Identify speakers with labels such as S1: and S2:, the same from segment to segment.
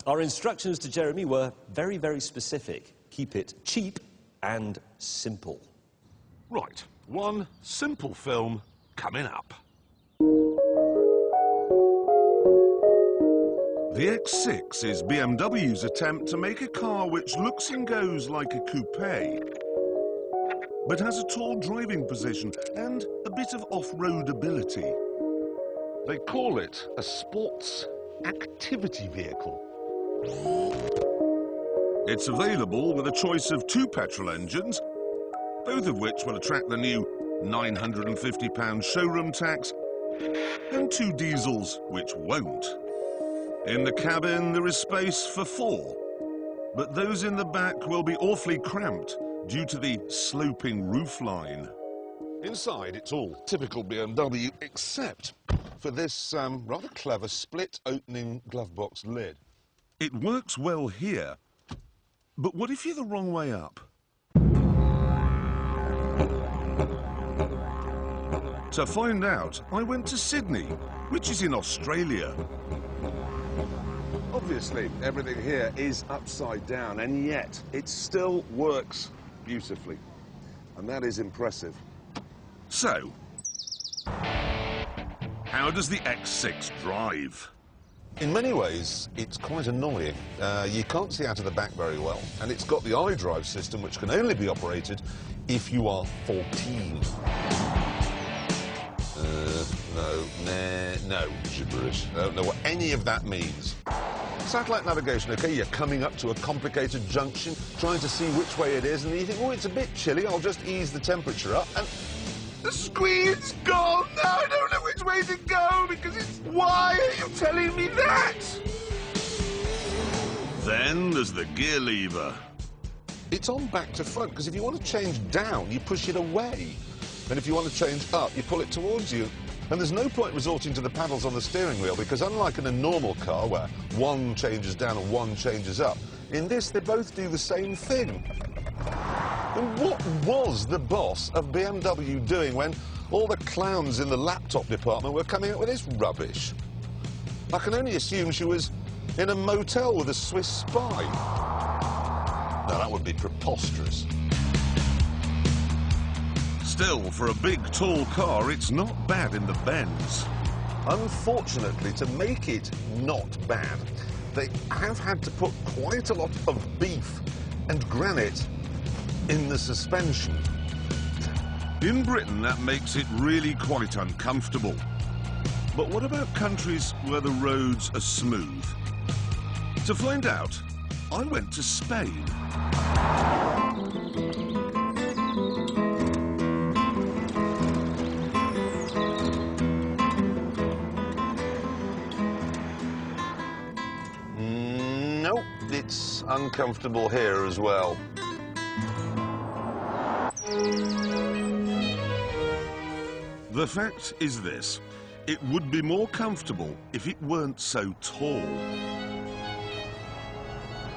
S1: Our instructions to Jeremy were very, very specific. Keep it cheap and simple.
S2: Right, one simple film coming up. The X6 is BMW's attempt to make a car which looks and goes like a coupe, but has a tall driving position and a bit of off-road ability. They call it a sports activity vehicle. It's available with a choice of 2 petrol engines, both of which will attract the new £950 showroom tax, and 2 diesels, which won't. In the cabin, there is space for 4, but those in the back will be awfully cramped due to the sloping roofline. Inside, it's all typical BMW, except for this rather clever split-opening glovebox lid. It works well here, but what if you're the wrong way up? To find out, I went to Sydney, which is in Australia. Obviously, everything here is upside down, and yet it still works beautifully. And that is impressive. So, how does the X6 drive? In many ways, it's quite annoying. You can't see out of the back very well, and it's got the iDrive system, which can only be operated if you are 14. No, gibberish. I don't know what any of that means. Satellite navigation, okay, you're coming up to a complicated junction, trying to see which way it is, and you think, oh, it's a bit chilly, I'll just ease the temperature up, and the screen's gone! No, I don't know which way to go, because it's... Why are you telling me that? Then there's the gear lever. It's on back to front, because if you want to change down, you push it away. And if you want to change up, you pull it towards you. And there's no point resorting to the paddles on the steering wheel, because unlike in a normal car where one changes down and one changes up, in this they both do the same thing. And what was the boss of BMW doing when all the clowns in the laptop department were coming up with this rubbish? I can only assume she was in a motel with a Swiss spy. Now that would be preposterous. Still, for a big, tall car, it's not bad in the bends. Unfortunately, to make it not bad, they have had to put quite a lot of beef and granite in the suspension. In Britain, that makes it really quite uncomfortable. But what about countries where the roads are smooth? To find out, I went to Spain. Nope, it's uncomfortable here as well. The fact is this, it would be more comfortable if it weren't so tall.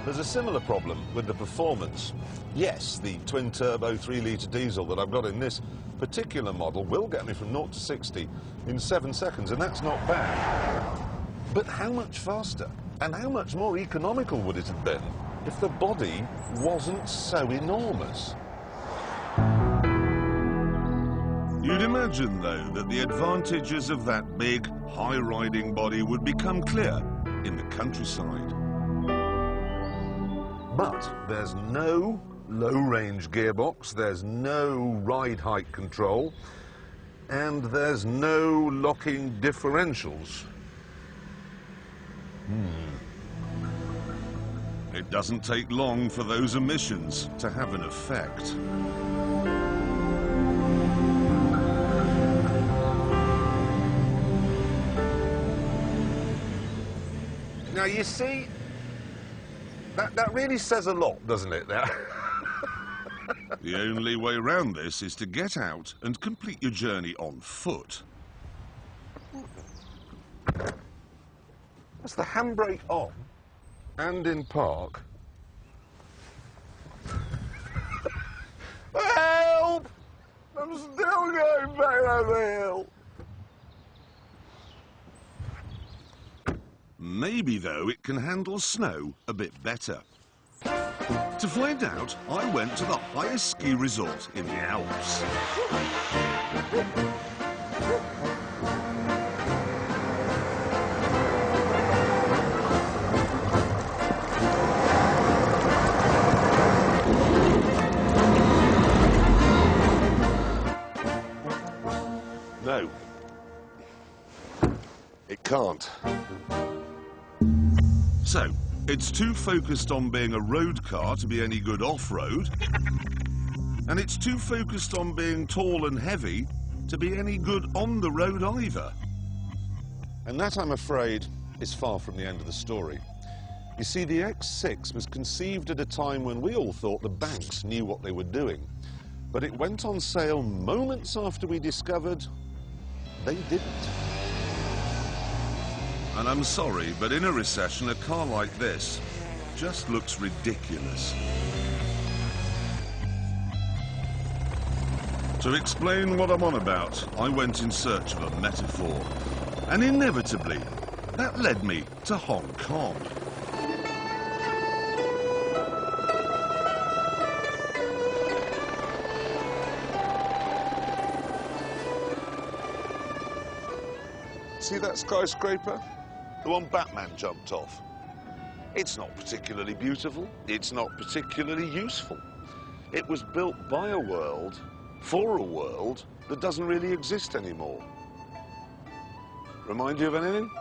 S2: There's a similar problem with the performance. Yes, the twin-turbo 3-litre diesel that I've got in this particular model will get me from 0 to 60 in 7 seconds, and that's not bad. But how much faster and how much more economical would it have been if the body wasn't so enormous? You'd imagine, though, that the advantages of that big, high-riding body would become clear in the countryside. But there's no low-range gearbox, there's no ride height control, and there's no locking differentials. It doesn't take long for those emissions to have an effect. Now, you see, that really says a lot, doesn't it, there? The only way round this is to get out and complete your journey on foot. That's the handbrake on and in park. Help! I'm still going back over the hill. Maybe, though, it can handle snow a bit better. To find out, I went to the highest ski resort in the Alps. No. It can't. So, it's too focused on being a road car to be any good off-road, and it's too focused on being tall and heavy to be any good on the road either. And that, I'm afraid, is far from the end of the story. You see, the X6 was conceived at a time when we all thought the banks knew what they were doing, but it went on sale moments after we discovered they didn't. And I'm sorry, but in a recession, a car like this just looks ridiculous. To explain what I'm on about, I went in search of a metaphor. And inevitably, that led me to Hong Kong. See that skyscraper? The one Batman jumped off. It's not particularly beautiful. It's not particularly useful. It was built by a world, for a world, that doesn't really exist anymore. Remind you of anything?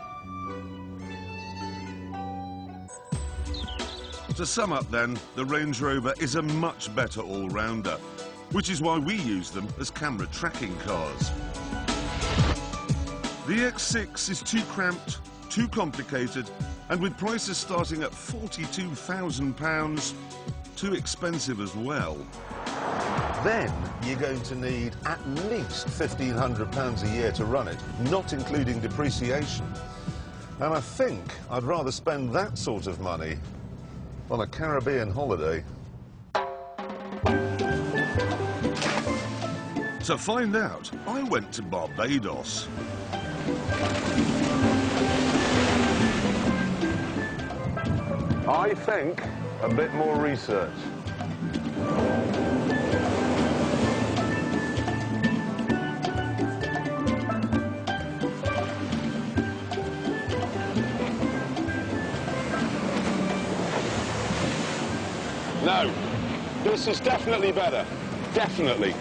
S2: To sum up then, the Range Rover is a much better all-rounder, which is why we use them as camera tracking cars. The X6 is too cramped, too complicated, and with prices starting at £42,000, too expensive as well. Then you're going to need at least £1,500 a year to run it, not including depreciation. And I think I'd rather spend that sort of money on a Caribbean holiday. To find out, I went to Barbados. I think a bit more research. No, this is definitely better. Definitely.